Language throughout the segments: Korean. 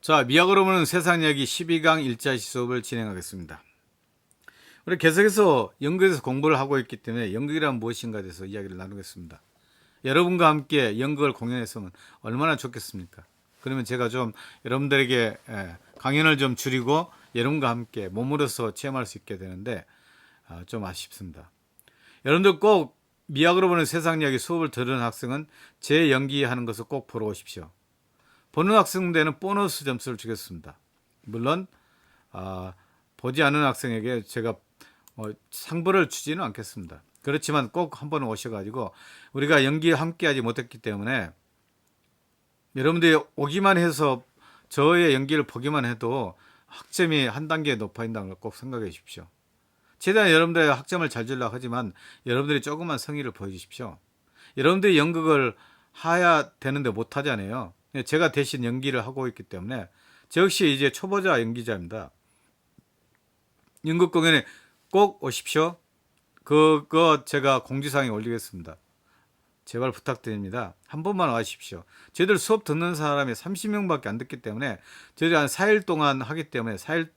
자, 미학으로 보는 세상 이야기 12강 1자시 수업을 진행하겠습니다. 우리 계속해서 연극에서 공부를 하고 있기 때문에 연극이란 무엇인가에 대해서 이야기를 나누겠습니다. 여러분과 함께 연극을 공연했으면 얼마나 좋겠습니까? 그러면 제가 좀 여러분들에게 강연을 좀 줄이고 여러분과 함께 몸으로서 체험할 수 있게 되는데 좀 아쉽습니다. 여러분들 꼭 미학으로 보는 세상 이야기 수업을 들은 학생은 제 연기하는 것을 꼭 보러 오십시오. 보는 학생들에는 보너스 점수를 주겠습니다. 물론 보지 않은 학생에게 제가 상벌을 주지는 않겠습니다. 그렇지만 꼭 한번 오셔가지고 우리가 연기에 함께하지 못했기 때문에 여러분들이 오기만 해서 저의 연기를 보기만 해도 학점이 한 단계 높아진다는 걸 꼭 생각해 주십시오. 최대한 여러분들의 학점을 잘 주려고 하지만 여러분들이 조금만 성의를 보여주십시오. 여러분들이 연극을 해야 되는데 못하잖아요. 제가 대신 연기를 하고 있기 때문에 저 역시 이제 초보자 연기자입니다. 연극 공연에 꼭 오십시오. 그거 제가 공지사항에 올리겠습니다. 제발 부탁드립니다. 한 번만 와주십시오. 저희들 수업 듣는 사람이 30명밖에 안 듣기 때문에 저희들이 한 4일 동안 하기 때문에 4일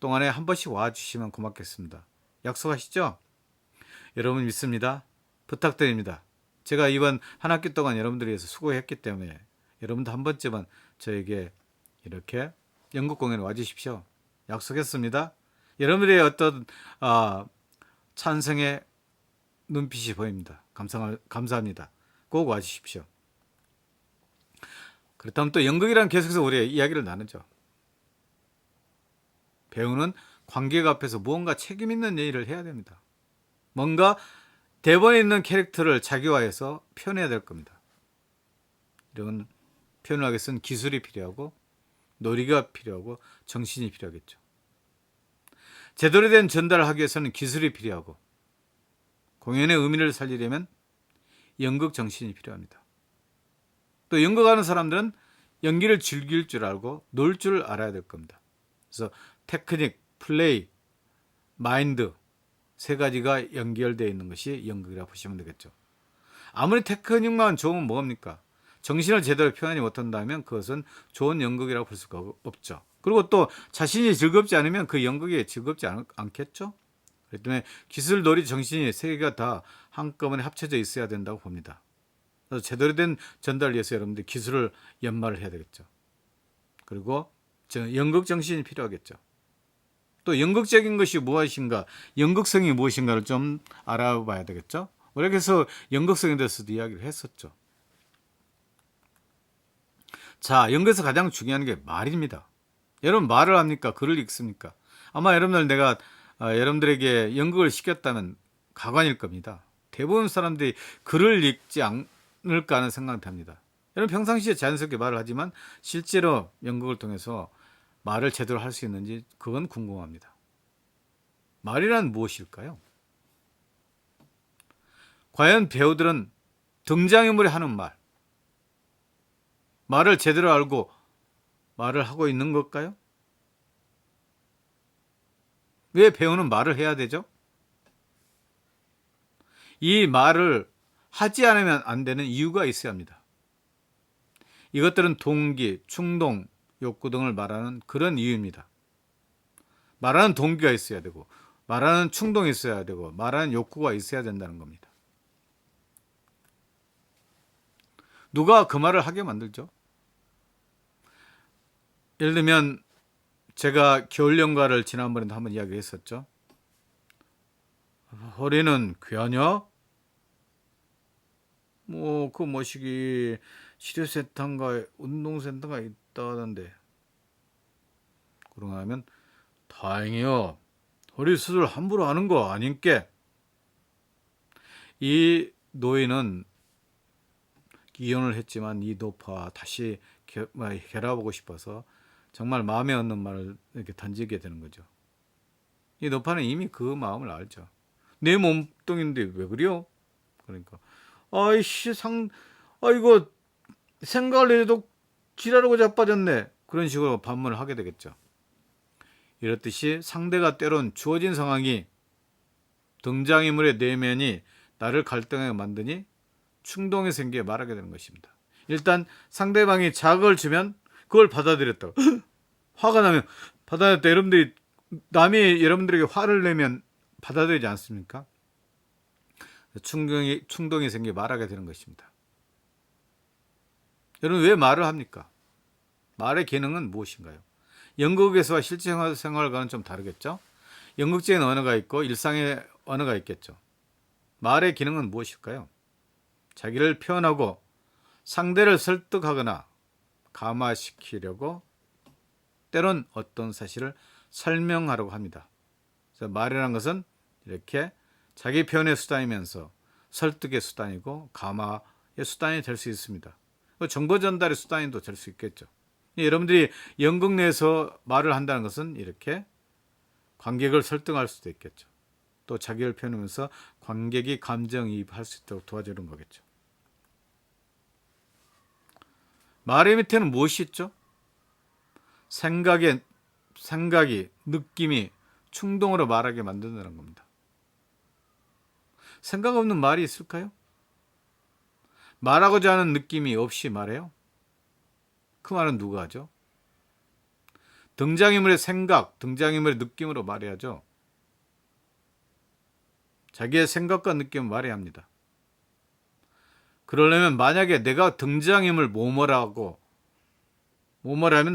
동안에 한 번씩 와주시면 고맙겠습니다. 약속하시죠? 여러분 믿습니다. 부탁드립니다. 제가 이번 한 학기 동안 여러분들을 위해서 수고했기 때문에 여러분도 한 번쯤은 저에게 이렇게 연극 공연에 와주십시오. 약속했습니다. 여러분들의 어떤 찬성의 눈빛이 보입니다. 감사합니다. 꼭 와주십시오. 그렇다면 또 연극이란 계속해서 우리 이야기를 나누죠. 배우는 관객 앞에서 무언가 책임 있는 일을 해야 됩니다. 뭔가 대본에 있는 캐릭터를 자기화해서 표현해야 될 겁니다. 이런 표현을 하기 위해서는 기술이 필요하고 노리가 필요하고 정신이 필요하겠죠. 제대로 된 전달을 하기 위해서는 기술이 필요하고 공연의 의미를 살리려면 연극 정신이 필요합니다. 또 연극하는 사람들은 연기를 즐길 줄 알고 놀 줄 알아야 될 겁니다. 그래서 테크닉, 플레이, 마인드 세 가지가 연결되어 있는 것이 연극이라고 보시면 되겠죠. 아무리 테크닉만 좋으면 뭐합니까? 정신을 제대로 표현하지 못한다면 그것은 좋은 연극이라고 볼 수가 없죠. 그리고 또 자신이 즐겁지 않으면 그 연극이 즐겁지 않겠죠. 그렇기 때문에 기술, 놀이, 정신이 세 개가 다 한꺼번에 합쳐져 있어야 된다고 봅니다. 그래서 제대로 된 전달을 위해서 여러분들 기술을 연마를 해야 되겠죠. 그리고 연극 정신이 필요하겠죠. 또 연극적인 것이 무엇인가, 연극성이 무엇인가를 좀 알아봐야 되겠죠. 우리가 그래서 연극성에 대해서도 이야기를 했었죠. 자, 연극에서 가장 중요한 게 말입니다. 여러분 말을 합니까? 글을 읽습니까? 아마 여러분들 내가 여러분들에게 연극을 시켰다면 가관일 겁니다. 대부분 사람들이 글을 읽지 않을까 하는 생각이 듭니다. 여러분 평상시에 자연스럽게 말을 하지만 실제로 연극을 통해서 말을 제대로 할 수 있는지 그건 궁금합니다. 말이란 무엇일까요? 과연 배우들은 등장인물이 하는 말을 제대로 알고 말을 하고 있는 걸까요? 왜 배우는 말을 해야 되죠? 이 말을 하지 않으면 안 되는 이유가 있어야 합니다. 이것들은 동기, 충동, 욕구 등을 말하는 그런 이유입니다. 말하는 동기가 있어야 되고 말하는 충동이 있어야 되고 말하는 욕구가 있어야 된다는 겁니다. 누가 그 말을 하게 만들죠? 예를 들면 제가 겨울연가를 지난번에도 한번 이야기했었죠. 허리는 귀하냐? 그 뭐시기 치료센터인가 운동센터가 있다던데. 그러고 나면 다행이요. 허리 수술 함부로 하는 거 아닌께. 이 노인은 이혼을 했지만 이 노파 다시 결합하고 싶어서 정말 마음에 없는 말을 이렇게 던지게 되는 거죠. 이 노파는 이미 그 마음을 알죠. 내 몸뚱인데 왜 그래요? 그러니까 이거 생각을 해도 지랄하고 자빠졌네. 그런 식으로 반문을 하게 되겠죠. 이렇듯이 상대가 때론 주어진 상황이 등장인물의 내면이 나를 갈등하게 만드니 충동이 생기게 말하게 되는 것입니다. 일단 상대방이 자극을 주면 그걸 받아들였다고. 화가 나면 받아들였다. 여러분들이 남이 여러분들에게 화를 내면 받아들이지 않습니까? 충동이 생겨 말하게 되는 것입니다. 여러분 왜 말을 합니까? 말의 기능은 무엇인가요? 연극에서와 실제 생활과는 좀 다르겠죠? 연극적인 언어가 있고 일상의 언어가 있겠죠. 말의 기능은 무엇일까요? 자기를 표현하고 상대를 설득하거나 감화시키려고 때론 어떤 사실을 설명하려고 합니다. 그래서 말이라는 것은 이렇게 자기 표현의 수단이면서 설득의 수단이고 감화의 수단이 될 수 있습니다. 정보 전달의 수단도 될 수 있겠죠. 여러분들이 연극 내에서 말을 한다는 것은 이렇게 관객을 설득할 수도 있겠죠. 또 자기를 표현하면서 관객이 감정이입할 수 있도록 도와주는 거겠죠. 말의 밑에는 무엇이 있죠? 생각이, 느낌이 충동으로 말하게 만든다는 겁니다. 생각 없는 말이 있을까요? 말하고자 하는 느낌이 없이 말해요? 그 말은 누가 하죠? 등장인물의 생각, 등장인물의 느낌으로 말해야죠. 자기의 생각과 느낌을 말해야 합니다. 그러려면 만약에 내가 등장인물 뭐뭐라면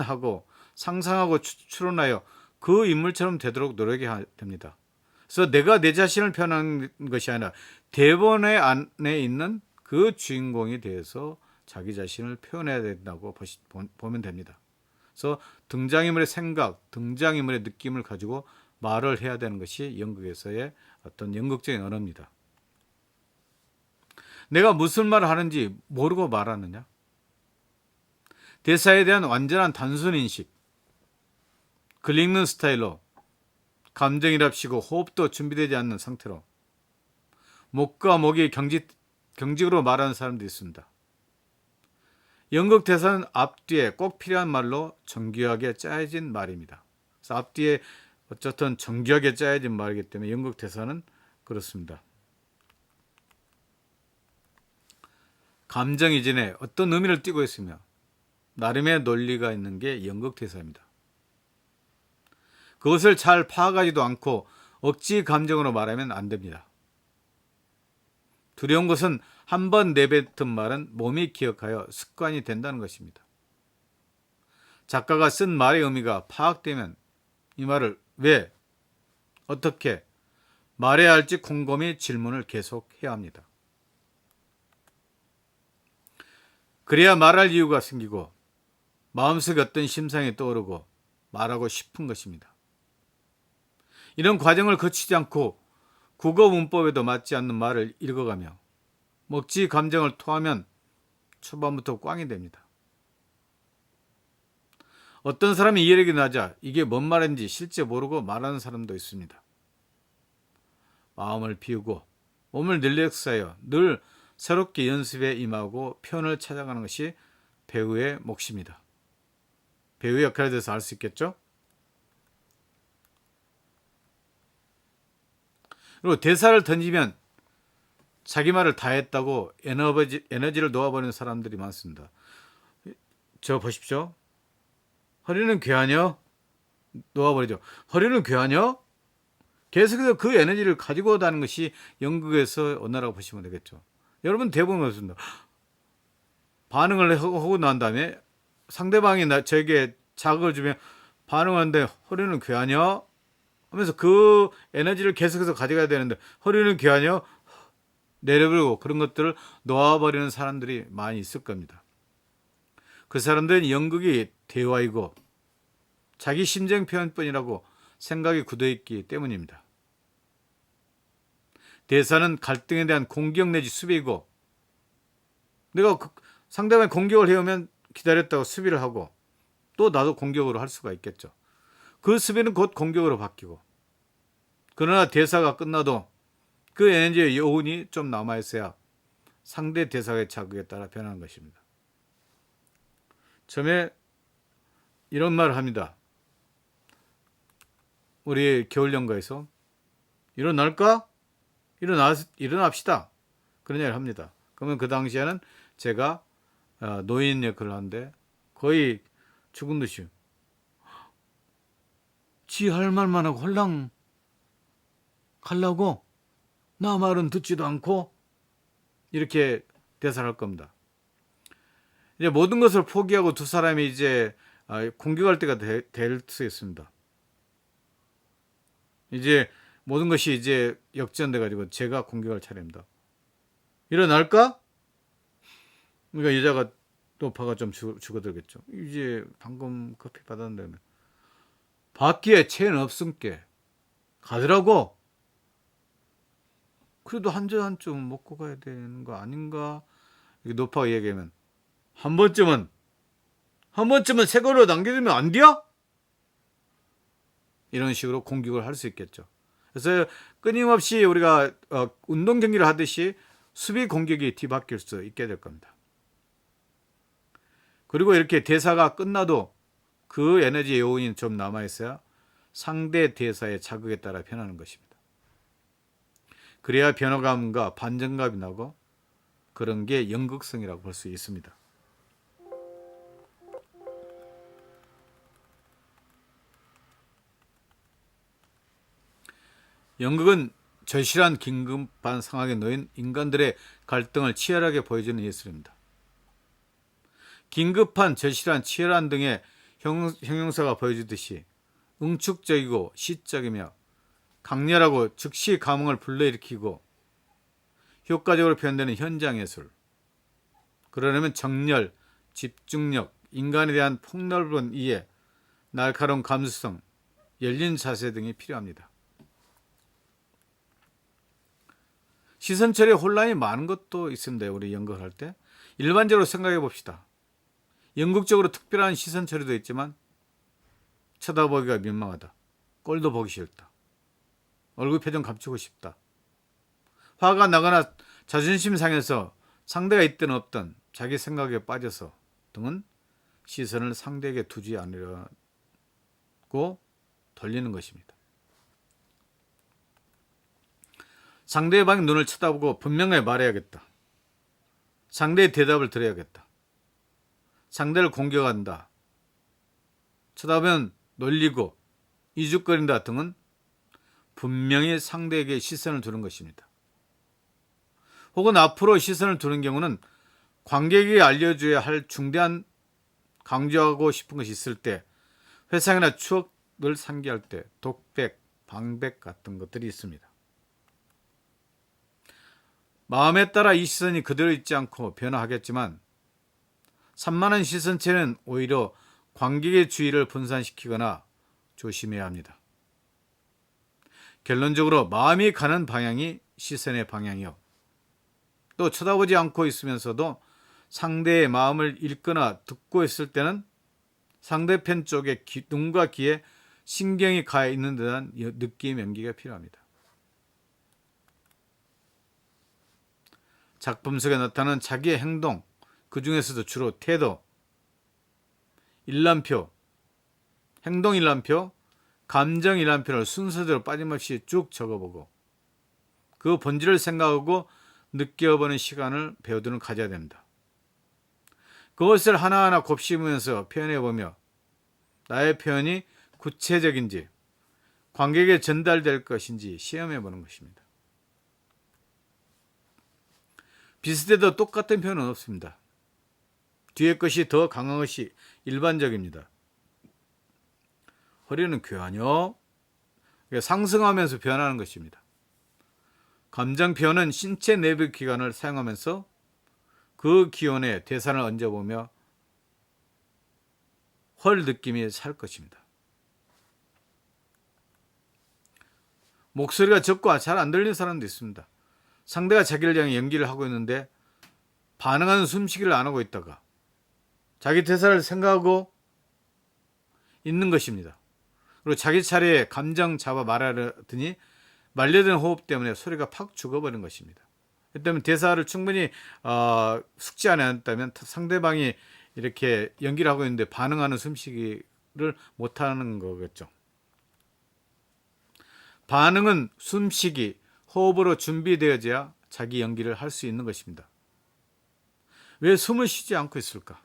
하고 상상하고 추론하여 그 인물처럼 되도록 노력해야 됩니다. 그래서 내가 내 자신을 표현하는 것이 아니라 대본의 안에 있는 그 주인공에 대해서 자기 자신을 표현해야 된다고 보면 됩니다. 그래서 등장인물의 생각, 등장인물의 느낌을 가지고 말을 해야 되는 것이 연극에서의 어떤 연극적인 언어입니다. 내가 무슨 말을 하는지 모르고 말하느냐? 대사에 대한 완전한 단순인식, 글 읽는 스타일로 감정이랍시고 호흡도 준비되지 않는 상태로 목과 목이 경직으로 말하는 사람도 있습니다. 연극 대사는 앞뒤에 꼭 필요한 말로 정교하게 짜여진 말입니다. 그래서 앞뒤에 어쨌든 정교하게 짜여진 말이기 때문에 연극 대사는 그렇습니다. 감정 이전에 어떤 의미를 띠고 있으며 나름의 논리가 있는 게 연극 대사입니다. 그것을 잘 파악하지도 않고 억지 감정으로 말하면 안 됩니다. 두려운 것은 한 번 내뱉은 말은 몸이 기억하여 습관이 된다는 것입니다. 작가가 쓴 말의 의미가 파악되면 이 말을 왜, 어떻게 말해야 할지 곰곰이 질문을 계속해야 합니다. 그래야 말할 이유가 생기고 마음속에 어떤 심상이 떠오르고 말하고 싶은 것입니다. 이런 과정을 거치지 않고 국어 문법에도 맞지 않는 말을 읽어가며 먹지 감정을 토하면 초반부터 꽝이 됩니다. 어떤 사람이 이해력이 낮아 이게 뭔 말인지 실제 모르고 말하는 사람도 있습니다. 마음을 비우고 몸을 릴렉스하여 늘 새롭게 연습에 임하고 표현을 찾아가는 것이 배우의 몫입니다. 배우의 역할에 대해서 알 수 있겠죠? 그리고 대사를 던지면 자기 말을 다 했다고 에너지를 놓아버리는 사람들이 많습니다. 저 보십시오. 허리는 괴하냐? 놓아버리죠. 허리는 괴하냐? 계속해서 그 에너지를 가지고 다니는 것이 연극에서 언어라고 보시면 되겠죠. 여러분 대부분 그렇습니다. 반응을 하고 난 다음에 상대방이 저에게 자극을 주면 반응하는데 허리는 괴하냐? 하면서 그 에너지를 계속해서 가져가야 되는데 허리는 괴하냐? 내려버리고 그런 것들을 놓아버리는 사람들이 많이 있을 겁니다. 그 사람들은 연극이 대화이고 자기 심정 표현뿐이라고 생각이 굳어있기 때문입니다. 대사는 갈등에 대한 공격 내지 수비이고 내가 상대방이 공격을 해오면 기다렸다고 수비를 하고 또 나도 공격으로 할 수가 있겠죠. 그 수비는 곧 공격으로 바뀌고 그러나 대사가 끝나도 그 에너지의 여운이 좀 남아있어야 상대 대사의 자극에 따라 변하는 것입니다. 처음에 이런 말을 합니다. 우리 겨울연가에서 일어날까? 일어납시다. 그런 얘기를 합니다. 그러면 그 당시에는 제가 노인 역할을 하는데 거의 죽은 듯이 지 할 말만 하고 홀랑 가려고 나 말은 듣지도 않고 이렇게 대사를 할 겁니다. 이제 모든 것을 포기하고 두 사람이 이제 공격할 때가 될 수 있습니다. 이제 모든 것이 이제 역전돼 가지고 제가 공격할 차례입니다. 일어날까? 그러니까 여자가 또 화가 좀 죽어들겠죠. 이제 방금 커피 받았는데 밖에 체는 없음께 가더라고. 그래도 한 잔 한 좀 먹고 가야 되는 거 아닌가? 이렇게 노파가 얘기하면 한 번쯤은 새 거로 남겨두면 안 돼요? 이런 식으로 공격을 할 수 있겠죠. 그래서 끊임없이 우리가 운동 경기를 하듯이 수비 공격이 뒤바뀔 수 있게 될 겁니다. 그리고 이렇게 대사가 끝나도 그 에너지 요인이 좀 남아있어야 상대 대사의 자극에 따라 변하는 것입니다. 그래야 변화감과 반전감이 나고 그런 게 연극성이라고 볼 수 있습니다. 연극은 절실한 긴급한 상황에 놓인 인간들의 갈등을 치열하게 보여주는 예술입니다. 긴급한, 절실한, 치열한 등의 형용사가 보여주듯이 응축적이고 시적이며 강렬하고 즉시 감흥을 불러일으키고 효과적으로 표현되는 현장 예술. 그러려면 정렬, 집중력, 인간에 대한 폭넓은 이해, 날카로운 감수성, 열린 자세 등이 필요합니다. 시선 처리에 혼란이 많은 것도 있습니다. 우리 연극을 할 때. 일반적으로 생각해 봅시다. 연극적으로 특별한 시선 처리도 있지만 쳐다보기가 민망하다. 꼴도 보기 싫다. 얼굴 표정 감추고 싶다. 화가 나거나 자존심 상해서 상대가 있든 없든 자기 생각에 빠져서 등은 시선을 상대에게 두지 않으려고 돌리는 것입니다. 상대방의 눈을 쳐다보고 분명하게 말해야겠다. 상대의 대답을 들어야겠다. 상대를 공격한다. 쳐다보면 놀리고 이죽거린다 등은 분명히 상대에게 시선을 두는 것입니다. 혹은 앞으로 시선을 두는 경우는 관객에게 알려줘야 할 중대한 강조하고 싶은 것이 있을 때, 회상이나 추억을 상기할 때, 독백, 방백 같은 것들이 있습니다. 마음에 따라 이 시선이 그대로 있지 않고 변화하겠지만 산만한 시선체는 오히려 관객의 주의를 분산시키거나 조심해야 합니다. 결론적으로 마음이 가는 방향이 시선의 방향이요. 또 쳐다보지 않고 있으면서도 상대의 마음을 읽거나 듣고 있을 때는 상대편 쪽에 눈과 귀에 신경이 가 있는 듯한 느낌 연기가 필요합니다. 작품 속에 나타나는 자기의 행동, 그 중에서도 주로 태도, 일람표, 행동 일람표, 감정 일람표를 순서대로 빠짐없이 쭉 적어보고 그 본질을 생각하고 느껴보는 시간을 배우들은 가져야 됩니다. 그것을 하나하나 곱씹으면서 표현해보며 나의 표현이 구체적인지 관객에게 전달될 것인지 시험해보는 것입니다. 비슷해도 똑같은 표현은 없습니다. 뒤에 것이 더 강한 것이 일반적입니다. 허리는 교환요. 상승하면서 변하는 것입니다. 감정 표현은 신체 내부 기관을 사용하면서 그 기온에 대사를 얹어보며 헐 느낌이 살 것입니다. 목소리가 적고 잘 안 들리는 사람도 있습니다. 상대가 자기를 향해 연기를 하고 있는데 반응하는 숨쉬기를 안 하고 있다가 자기 대사를 생각하고 있는 것입니다. 그리고 자기 차례에 감정 잡아 말하더니 말려드는 호흡 때문에 소리가 팍 죽어버린 것입니다. 그 때문에 대사를 충분히 숙지하지 않았다면 상대방이 이렇게 연기를 하고 있는데 반응하는 숨쉬기를 못하는 거겠죠. 반응은 숨쉬기, 호흡으로 준비되어져야 자기 연기를 할 수 있는 것입니다. 왜 숨을 쉬지 않고 있을까?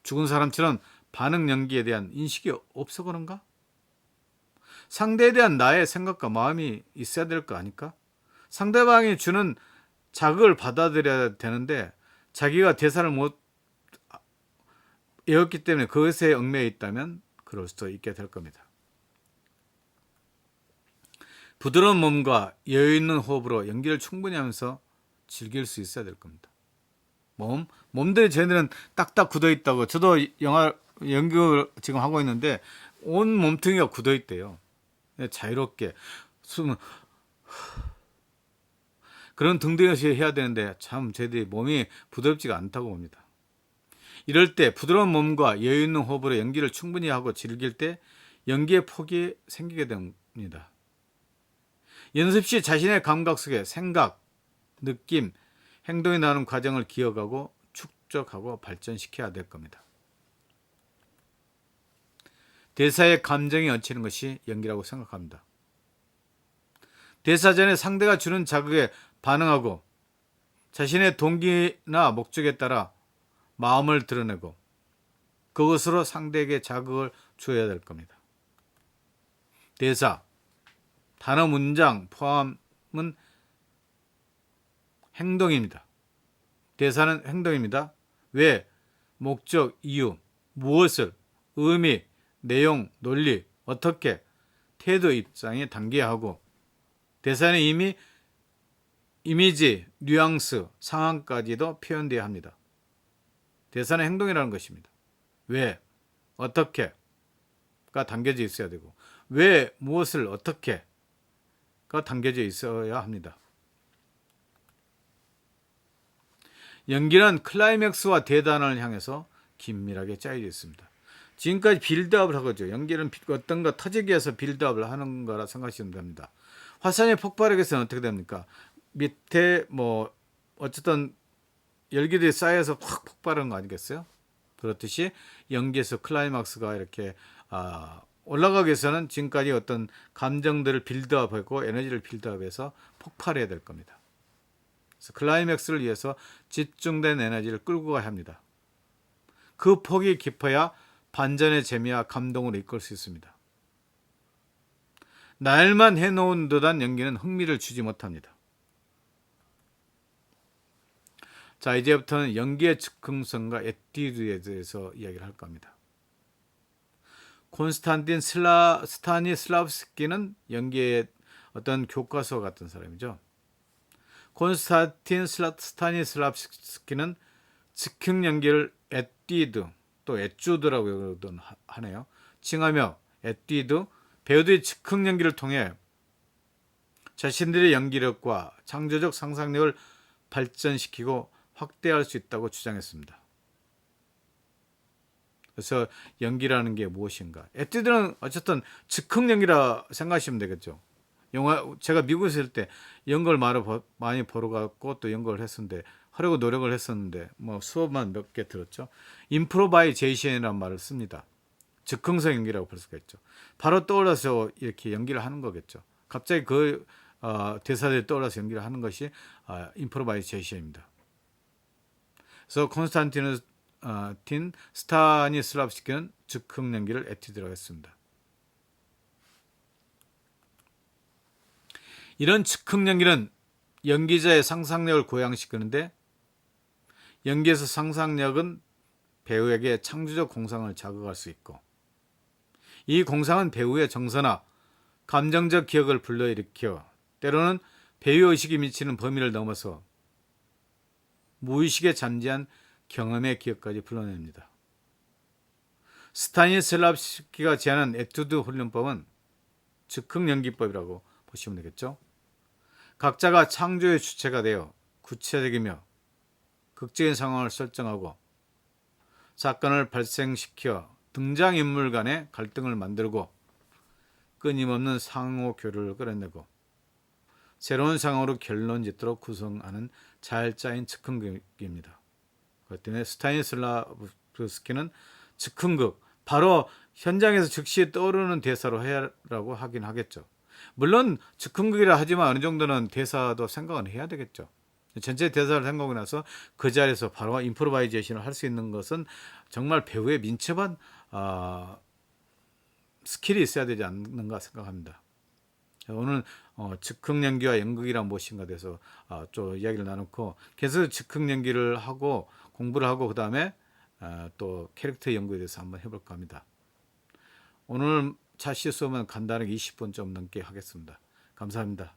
죽은 사람처럼 반응 연기에 대한 인식이 없어 그런가? 상대에 대한 나의 생각과 마음이 있어야 될 거 아닐까? 상대방이 주는 자극을 받아들여야 되는데 자기가 대사를 못 외웠기 때문에 그것에 얽매여 있다면 그럴 수도 있게 될 겁니다. 부드러운 몸과 여유 있는 호흡으로 연기를 충분히 하면서 즐길 수 있어야 될 겁니다. 몸들이 쟤네는 딱딱 굳어 있다고. 저도 연극을 지금 하고 있는데 온 몸뚱이가 굳어 있대요. 자유롭게 숨을 그런 등등없이 해야 되는데 참 쟤들이 몸이 부드럽지가 않다고 봅니다. 이럴 때 부드러운 몸과 여유 있는 호흡으로 연기를 충분히 하고 즐길 때 연기의 폭이 생기게 됩니다. 연습 시 자신의 감각 속에 생각, 느낌, 행동이 나오는 과정을 기억하고 축적하고 발전시켜야 될 겁니다. 대사에 감정이 얹히는 것이 연기라고 생각합니다. 대사 전에 상대가 주는 자극에 반응하고 자신의 동기나 목적에 따라 마음을 드러내고 그것으로 상대에게 자극을 줘야 될 겁니다. 대사, 단어 문장 포함은 행동입니다. 대사는 행동입니다. 왜? 목적, 이유, 무엇을, 의미, 내용, 논리, 어떻게, 태도, 입장에 단계하고 대사는 이미 이미지, 뉘앙스, 상황까지도 표현되어야 합니다. 대사는 행동이라는 것입니다. 왜, 어떻게가 담겨져 있어야 되고 왜, 무엇을, 어떻게가 담겨져 있어야 합니다. 연기는 클라이맥스와 대단을 향해서 긴밀하게 짜여져 있습니다. 지금까지 빌드업을 하거죠. 연기는 어떤 거 터지기 위해서 빌드업을 하는 거라 생각하시면 됩니다. 화산이 폭발하기 위해서는 어떻게 됩니까? 밑에 어쨌든 열기들이 쌓여서 확 폭발하는 거 아니겠어요? 그렇듯이 연기에서 클라이막스가 이렇게 올라가기 위해서는 지금까지 어떤 감정들을 빌드업하고 에너지를 빌드업해서 폭발해야 될 겁니다. 그래서 클라이맥스를 위해서 집중된 에너지를 끌고 가야 합니다. 그 폭이 깊어야 반전의 재미와 감동으로 이끌 수 있습니다. 날만 해놓은 듯한 연기는 흥미를 주지 못합니다. 자, 이제부터는 연기의 즉흥성과 에뛰드에 대해서 이야기를 할 겁니다. 콘스탄틴 스타니슬라브스키는 연기의 어떤 교과서 같은 사람이죠. 콘스탄틴 스타니슬라브스키는 즉흥 연기를 에뛰드 또 에쭈드라고 하네요. 칭하며 에뛰드 배우들이 즉흥 연기를 통해 자신들의 연기력과 창조적 상상력을 발전시키고 확대할 수 있다고 주장했습니다. 그래서 연기라는 게 무엇인가? 에뛰드는 어쨌든 즉흥 연기라 생각하시면 되겠죠. 제가 미국에 있을 때 연극을 많이 보러 갔고 또 연극을 했었는데 하려고 노력을 했었는데 수업만 몇 개 들었죠. 임프로바이제이션이라는 말을 씁니다. 즉흥성 연기라고 볼 수가 있죠. 바로 떠올라서 이렇게 연기를 하는 거겠죠. 갑자기 대사들이 떠올라서 연기를 하는 것이 임프로바이제이션입니다. 그래서 콘스탄틴 스타니슬라브스키는 즉흥 연기를 에뛰드라고 했습니다. 이런 즉흥 연기는 연기자의 상상력을 고양시키는데 연기에서 상상력은 배우에게 창조적 공상을 자극할 수 있고 이 공상은 배우의 정서나 감정적 기억을 불러일으켜 때로는 배우의식이 미치는 범위를 넘어서 무의식에 잠재한 경험의 기억까지 불러냅니다. 스타니슬라브스키가 제안한 에투드 훈련법은 즉흥 연기법이라고 보시면 되겠죠. 각자가 창조의 주체가 되어 구체적이며 극적인 상황을 설정하고 사건을 발생시켜 등장인물 간의 갈등을 만들고 끊임없는 상호 교류를 끌어내고 새로운 상황으로 결론 짓도록 구성하는 잘 짜인 즉흥극입니다. 그렇기 때문에 스타니슬라브스키는 즉흥극, 바로 현장에서 즉시 떠오르는 대사로 해라고 하긴 하겠죠. 물론 즉흥극이라 하지만 어느 정도는 대사도 생각은 해야 되겠죠. 전체 대사를 생각하고 나서 그 자리에서 바로 임프로바이제이션을 할 수 있는 것은 정말 배우의 민첩한 스킬이 있어야 되지 않는가 생각합니다. 오늘 즉흥 연기와 연극이란 무엇인가 돼서 좀 이야기를 나눴고, 계속 즉흥 연기를 하고 공부를 하고 그 다음에 또 캐릭터 연구에 대해서 한번 해볼까 합니다. 오늘 차시 수업은 간단하게 20분 좀 넘게 하겠습니다. 감사합니다.